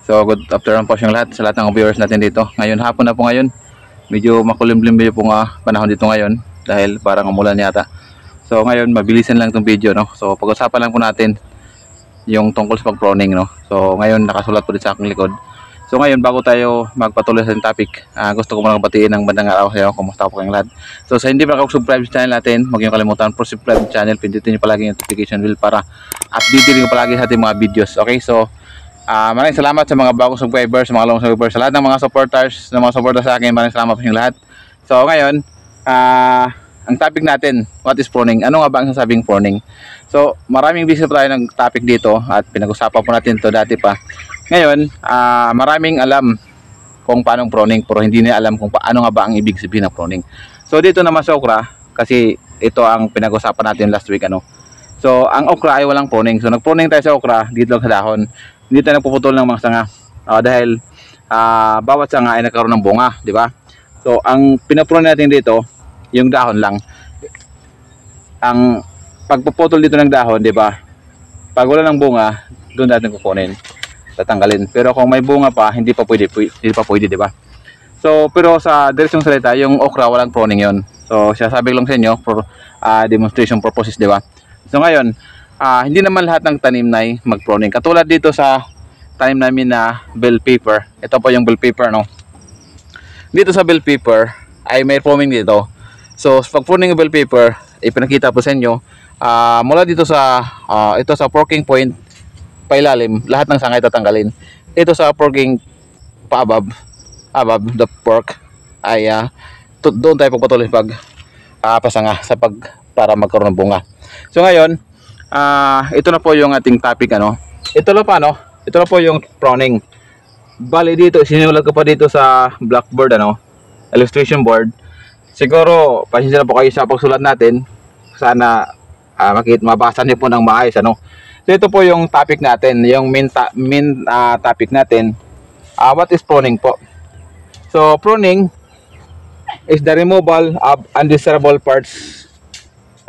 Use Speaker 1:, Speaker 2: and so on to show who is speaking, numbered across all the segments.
Speaker 1: So good afternoon po yung lahat, sa lahat ng viewers natin dito. Ngayon hapon na po ngayon. Medyo makulimlim po panahon dito ngayon dahil parang umulan yata. So ngayon mabilisan lang itong video, no. So pag-usapan lang po natin yung tungkol sa pag-proning, no. So ngayon nakasulat po dito sa aking likod. So ngayon bago tayo magpatuloy sa topic, gusto ko muna batiin ng bandang araw sa iyo. Kumusta po kayong lahat? So sa hindi pa nakasubscribe sa channel natin, huwag niyo kalimutan subscribe sa channel, pindutin niyo palagi yung notification bell para update niyo palagi sa ating mga videos. Okay, so maraming salamat sa mga bagong subscribers, sa mga lumang subscribers, sa lahat ng mga supporters, sa akin. Maraming salamat po yung lahat. So ngayon, ang topic natin, what is proning? Ano nga ba ang sasabing proning? So maraming busy tayo ng topic dito at pinag-usapan po natin to dati pa. Ngayon, maraming alam kung paano proning pero hindi nila alam kung paano nga ba ang ibig sabihin ng proning. So dito naman sa okra, kasi ito ang pinag-usapan natin last week, ano. So ang okra ay walang proning. So nag-proning tayo sa okra dito lang sa dahon. Hindi tayo nagpuputol ng mga sanga dahil bawat sanga ay nagkaroon ng bunga, di ba? So ang pinaprone natin dito yung dahon lang. Ang pagpuputol dito ng dahon, di ba? Pag wala ng bunga, doon natin kukunin, tatanggalin. Pero kung may bunga pa, hindi pa pwede, di ba? So pero sa direksyong salita, yung okra walang proning yon. So sasabi lang sa inyo for demonstration purposes, di ba? So ngayon, hindi naman lahat ng tanim na mag-proning. Katulad dito sa tanim namin na bell pepper. Ito po yung bell pepper, no. Dito sa bell pepper ay may proning dito. So pag proning ng bell pepper, ipinakita po sa inyo, mula dito sa ito sa forking point pailalim, lahat ng sangay tatanggalin. Ito sa forking above the fork ay doon tayo pagpatuloy pag pasanga para magkaroon ng bunga. So ngayon, ito na po yung ating topic, ano. Ito na po yung proning. Bali dito, sinulat ko pa dito sa blackboard, ano, illustration board. Siguro pasensya na po kayo sa pagsulat natin. Sana mabasa niyo po ng maayos, ano. So ito po yung topic natin, yung main topic natin. What is proning po? So pruning is the removal of undesirable parts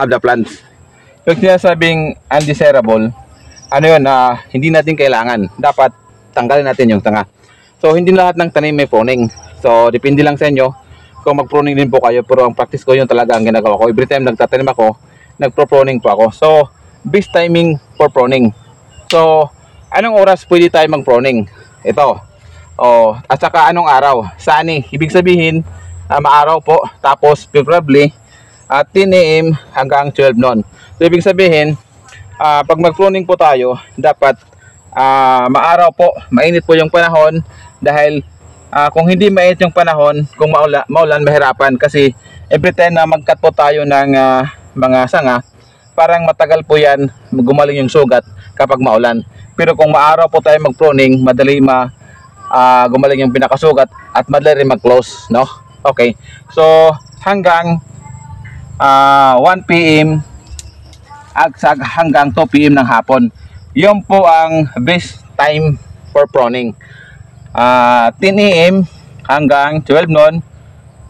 Speaker 1: of the plants. Yung sinasabing undesirable, ano yun, hindi natin kailangan. Dapat tanggalin natin yung tanga. So hindi lahat ng tanim may pruning. So depende lang sa inyo kung mag-pruning din po kayo. Pero ang practice ko yun talaga ang ginagawa ko. Every time nagtatanim ako, nagpro-pruning po ako. So best timing for pruning. So anong oras pwede tayo mag-pruning? Ito. At saka anong araw? Sunny. Ibig sabihin, maaraw po. Tapos preferably 10 AM hanggang 12 noon. So ibig sabihin, pag mag-pruning po tayo, dapat maaraw po, mainit po yung panahon. Dahil kung hindi mainit yung panahon, kung maulan, mahirapan. Kasi every time na mag-cut po tayo ng mga sanga, parang matagal po yan gumaling yung sugat kapag maulan. Pero kung maaraw po tayo mag-pruning, madali gumaling yung pinakasugat at madali rin mag-close, no? Okay, so hanggang 1 PM hanggang 2 PM ng hapon. Yun po ang best time for pruning. 10 AM hanggang 12 noon,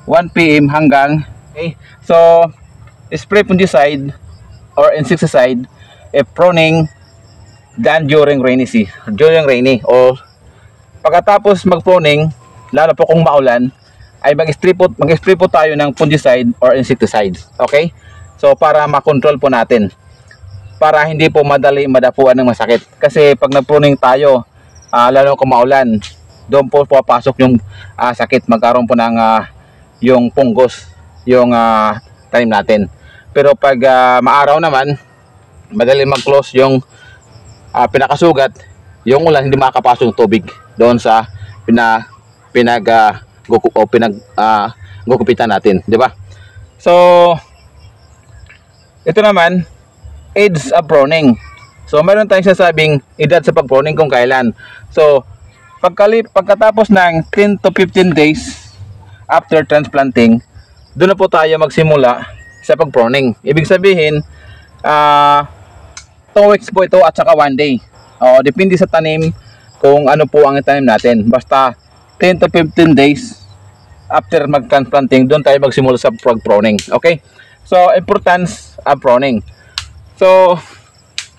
Speaker 1: 1 PM hanggang, okay. So spray fungicide or insecticide if pruning done during rainy or pagkatapos mag-pruning, lalo po kung maulan, ay mag-spray po tayo ng fungicide or insecticide. Okay? So para makontrol po natin, para hindi po madali madapuan ng masakit. Kasi pag nag-pruning tayo, lalo kung maulan, doon po papasok yung sakit, magkaroon po ng yung punggos yung tanim natin. Pero pag maaraw naman, madali mag-close yung pinakasugat, yung ulan, hindi makakapasok yung tubig doon sa gugupitan natin, di ba? So ito naman, age of pruning. So meron tayong sasabing edad sa pag-pruning kung kailan. So pagkatapos ng 10 to 15 days after transplanting, doon na po tayo magsimula sa pag-pruning. Ibig sabihin 2 weeks po ito at saka 1 day. Depende sa tanim kung ano po ang tanim natin. Basta 10 to 15 days after mag-transplanting, doon tayo magsimula sa pag-pruning. Okay? So importance of pruning. So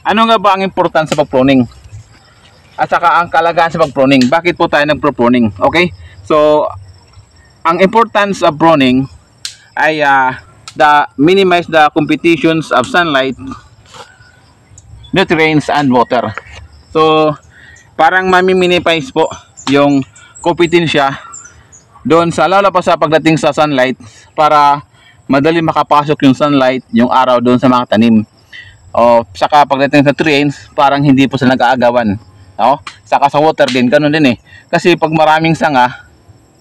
Speaker 1: ano nga ba ang importance sa pag-pruning? at saka ang kalagayan sa pag-pruning. Bakit po tayo nagpro-pruning? Okay? So, ang importance of pruning ay minimize the competitions of sunlight, nutrients, and water. So, parang mami-minimize po yung kompetensya doon sa, lalo pa sa pagdating sa sunlight, para madali makapasok yung sunlight, yung araw doon sa mga tanim. O, saka pagdating sa nutrients, parang hindi po sila nag-aagawan. No? Saka sa water din, ganun din eh. Kasi pag maraming sanga,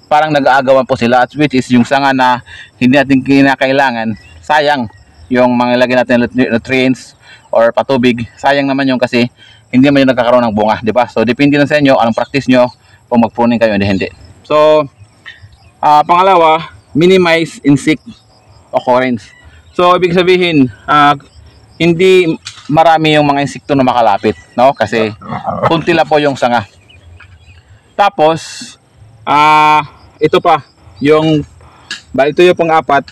Speaker 1: parang nag-aagawan po sila, at which is yung sanga na hindi natin kinakailangan, sayang yung mga ilagay natin nutrients or patubig, sayang naman yung kasi hindi naman yung nagkakaroon ng bunga, di ba? So depende lang sa inyo anong practice nyo kung mag-pruning kayo hindi. So pangalawa, minimize insect occurrence. So ibig sabihin, hindi marami yung mga insekto na makalapit, no? Kasi kunti lang po yung sanga. Tapos ito pa yung ito yung pang-apat,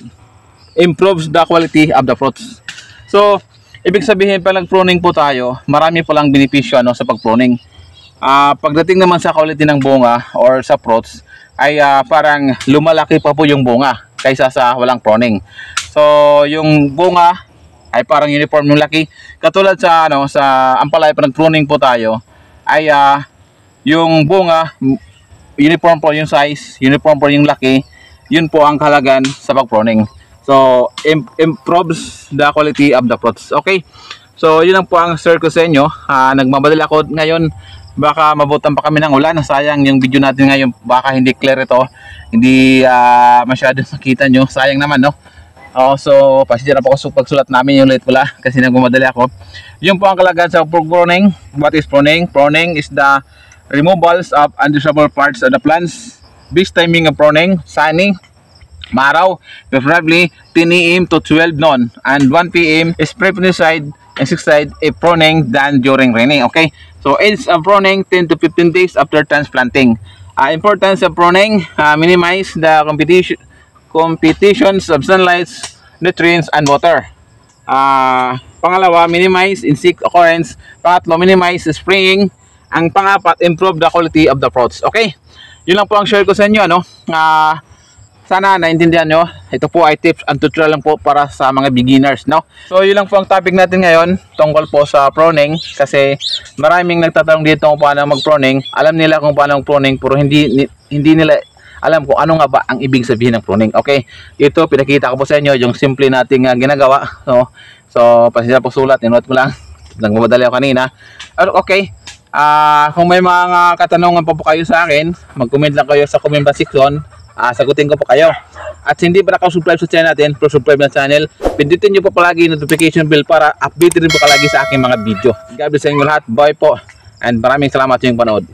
Speaker 1: improves the quality of the fruits. So ibig sabihin, pag nag-pruning po tayo, marami po lang benepisyo sa pag-pruning. Pagdating naman sa quality ng bunga or sa fruits, ay parang lumalaki pa po yung bunga kaysa sa walang pruning. So yung bunga ay parang uniform yung laki. Katulad sa sa ampalaya, pag nag-pruning po tayo, ay yung bunga uniform po yung size, uniform po yung laki. Yun po ang kahalagan sa pag-pruning. So improves the quality of the fruits. Okay, so yun lang po ang share ko sa inyo. Nagmamadali ako ngayon, baka mabutan pa kami ng ulan. Sayang yung video natin ngayon, baka hindi clear ito, hindi masyadong makita nyo, sayang naman, no? So pasensya na po ako sa pagsulat namin yung late pala kasi nagmamadali ako. Yun po ang kalagayan sa pruning. What is pruning? Pruning is the removals of undesirable parts of the plants. Best timing of pruning, sunny, maaraw, preferably 10 AM to 12 noon, and 1 PM is fungicide, insecticide if pruning done during raining. Okay, so age of pruning 10 to 15 days after transplanting. Importance of pruning, minimize the competitions of sunlight, nutrients, and water. Pangalawa, minimize insect occurrence. Pangatlo, minimize spraying. Ang pangapat, improve the quality of the fruits. Okay, yun lang po ang share ko sa inyo, sana naintindihan nyo. Ito po ay tips and tutorial lang po para sa mga beginners, no? So yun lang po ang topic natin ngayon, tungkol po sa pruning. Kasi maraming nagtatanong dito kung paano mag-pruning. Alam nila kung paano mag-pruning, pero hindi nila alam kung ano nga ba ang ibig sabihin ng pruning. Okay, ito pinakita ko po sa inyo yung simple nating ginagawa, no? So pasensya po, sulat, inulat mo lang, nagmamadali ako kanina. Okay, kung may mga katanungan pa po kayo sa akin, mag-comment lang kayo sa comment section. Sagutin ko po kayo. At hindi pa nakasubscribe sa channel natin, subscribe na channel. Pindutin nyo po palagi notification bell para update rin po kalagi sa aking mga video. God bless sa inyo lahat. Bye po. And maraming salamat sa inyong panood.